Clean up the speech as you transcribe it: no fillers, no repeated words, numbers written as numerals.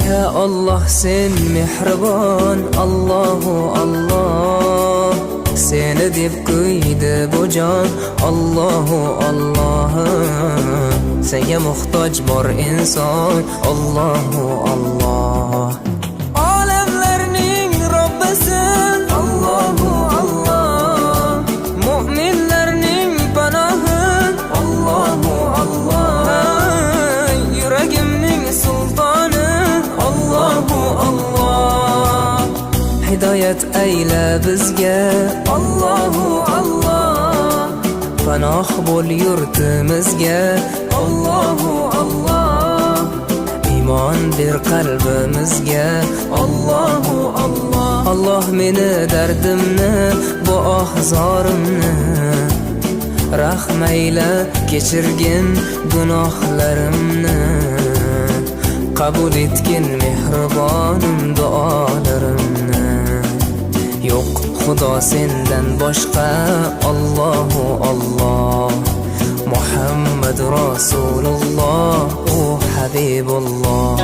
Ya Allah sen mehribon, Allahu Allah. Seni deb kuydi bu jon, Allahu Allah. Senga muhtoj bor inson, Allahu Allah. Olamlarning Robbisin, Allahu Allah. Mu'minlarning panohi, Allahu Allah. Yuragimning sultoni, Allahu Allah. Hidoyat ayla bizga, Allahu Allah. Panoh bo'l yurtimizga, Allahu Allah. Iymon ber qalbimizga, Allahu Allah. Allah meni dardimni, bu ohzorimni rahmayla kechirgin gunohlarimni. Qabul etgin mehribonim duolarimni. Yo'q Xudo sendan boshqa, Allahu Allah. Muhammad Rasululloh, u Habibulloh.